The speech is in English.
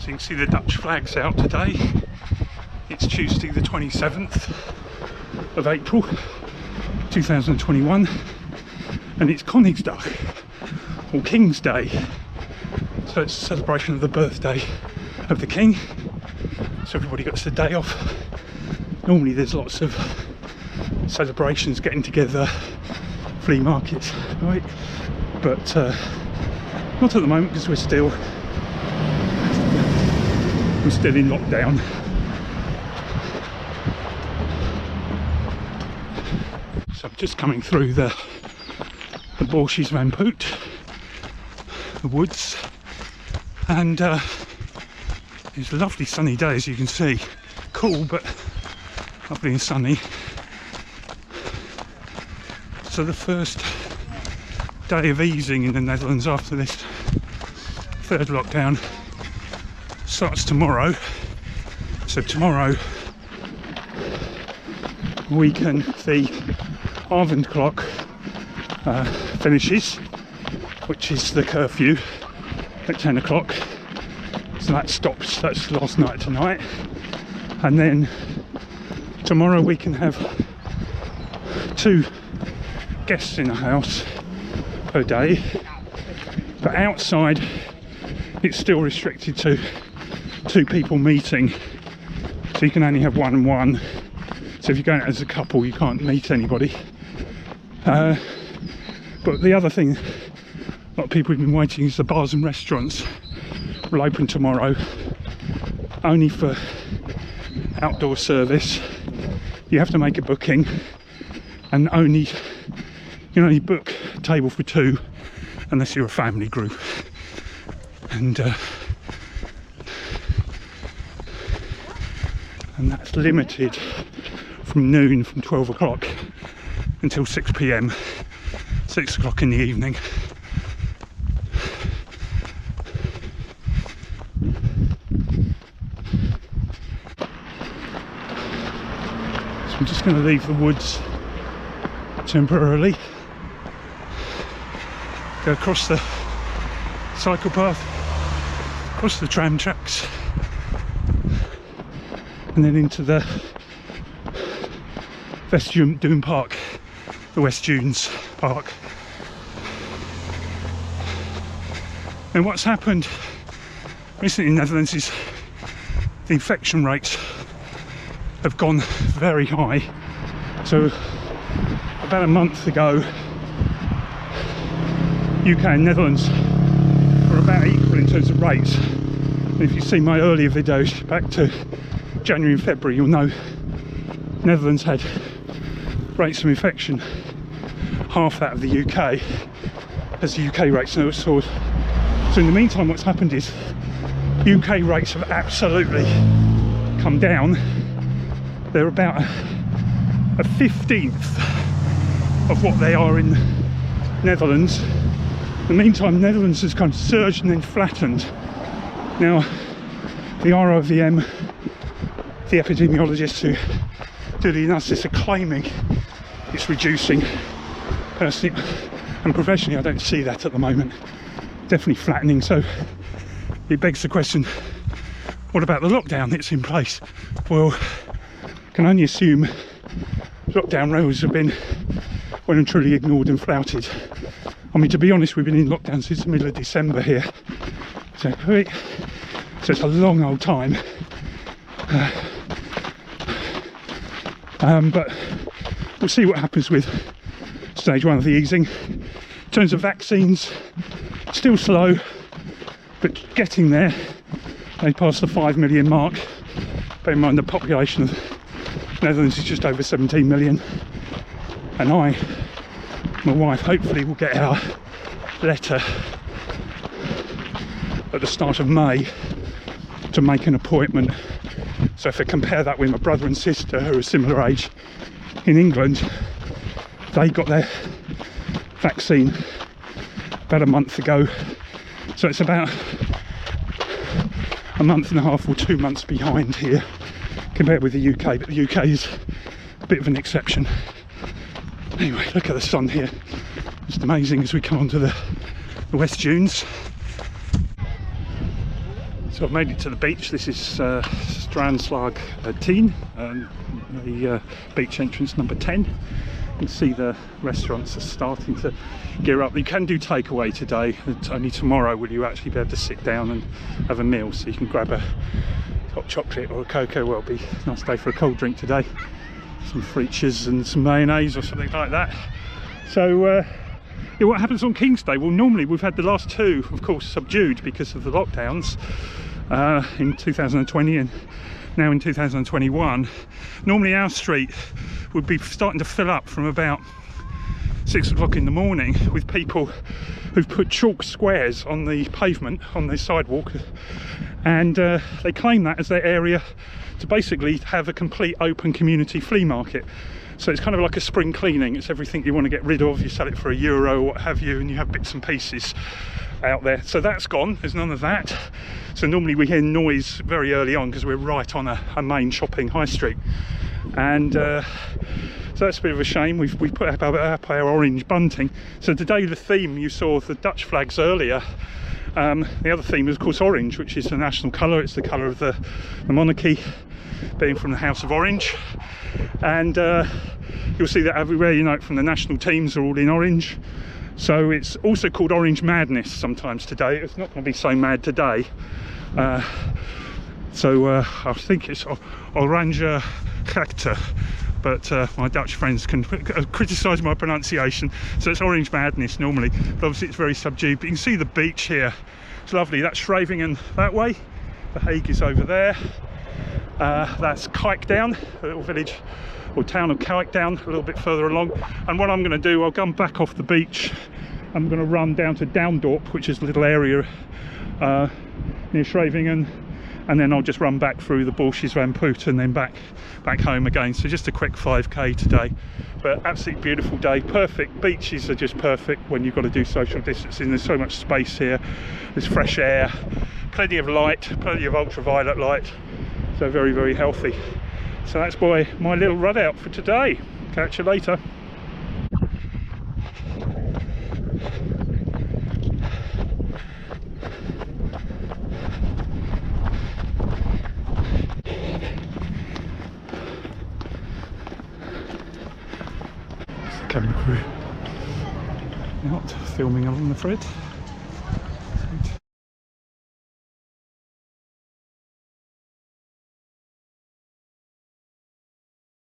So you can see the Dutch flag's out today. It's Tuesday the 27th of April 2021 and it's Koningsdag or King's Day. So it's a celebration of the birthday of the King. So everybody gets the day off. Normally there's lots of celebrations, getting together, flea markets, right? But not at the moment because we're still in lockdown. So I'm just coming through the Bosjes van Poet, the woods, and it's a lovely sunny day, as you can see. Cool, but lovely and sunny. So the first day of easing in the Netherlands after this third lockdown starts tomorrow. So tomorrow the avondklok finishes, which is the curfew at 10 o'clock. So that stops, that's last night tonight. And then tomorrow we can have 2 guests in the house per day. But outside it's still restricted to 2 people meeting. So you can only have 1 and 1. So if you're going out as a couple you can't meet anybody. But the other thing a lot of people have been waiting is the bars and restaurants will open tomorrow, only for outdoor service. You have to make a booking, and you can only book a table for 2 unless you're a family group. And that's limited from noon, from 12 o'clock until 6 p.m, 6 o'clock in the evening. So I'm just going to leave the woods temporarily, go across the cycle path, across the tram tracks, and then into the Westduin Park, the West Dunes Park. And what's happened recently in the Netherlands is the infection rates have gone very high. So about a month ago, UK and Netherlands were about equal in terms of rates. And if you see my earlier videos back to January and February, you'll know Netherlands had rates of infection half that of the UK, as the UK rates now soared. So in the meantime what's happened is UK rates have absolutely come down. They're about a 15th of what they are in Netherlands. In the meantime, Netherlands has kind of surged and then flattened. Now, the RIVM, the epidemiologists who do the analysis, are claiming it's reducing. Personally and professionally, I don't see that at the moment. Definitely flattening. So it begs the question, what about the lockdown that's in place? Well, I can only assume lockdown rules have been well and truly ignored and flouted. I mean, to be honest, we've been in lockdown since the middle of December here. So it's a long old time. But we'll see what happens with stage 1 of the easing. In terms of vaccines, still slow, but getting there. They passed the 5 million mark. Bear in mind the population of the Netherlands is just over 17 million. And my wife, hopefully will get our letter at the start of May to make an appointment. So if I compare that with my brother and sister who are similar age in England, they got their vaccine about a month ago. So it's about a month and a half or 2 months behind here compared with the UK, but the UK is a bit of an exception. Anyway, look at the sun here. It's amazing as we come onto the West Dunes. So I've made it to the beach. This is Strandslag 10, the beach entrance number 10. You can see the restaurants are starting to gear up. You can do takeaway today. It's only tomorrow will you actually be able to sit down and have a meal. So you can grab a hot chocolate or a cocoa. Well, it'll be a nice day for a cold drink today. Some fritters and some mayonnaise or something like that. So yeah, what happens on Koningsdag? Well, normally we've had the last two, of course, subdued because of the lockdowns in 2020 and now in 2021. Normally our street would be starting to fill up from about 6 o'clock in the morning with people who've put chalk squares on the pavement, on the sidewalk, and they claim that as their area to basically have a complete open community flea market. So it's kind of like a spring cleaning. It's everything you want to get rid of. You sell it for €1 or what have you, and you have bits and pieces out there. So that's gone. There's none of that. So normally we hear noise very early on because we're right on a main shopping high street. And so that's a bit of a shame. We put up our orange bunting. So today the theme, you saw the Dutch flags earlier. The other theme is of course orange, which is the national colour. It's the colour of the monarchy, being from the House of Orange. And you'll see that everywhere, you know, from the national teams are all in orange. So it's also called Orange Madness sometimes today. It's not going to be so mad today. So I think it's Oranje Gekte, but my Dutch friends can criticise my pronunciation. So it's Orange Madness normally, but obviously it's very subdued. But you can see the beach here. It's lovely. That's Schravingen that way. The Hague is over there. That's Kijkdown, a little village or town of Kijkdown, a little bit further along. And what I'm going to do, I'll come back off the beach. I'm going to run down to Doundorp, which is a little area near Schravingen, and then I'll just run back through the Borsjes van Poet and then back home again. So just a quick 5k today, but absolutely beautiful day. Perfect. Beaches are just perfect when you've got to do social distancing. There's so much space here. There's fresh air, plenty of light, plenty of ultraviolet light. So very, very healthy. So that's my little run out for today. Catch you later. It's the camera crew out filming along the thread.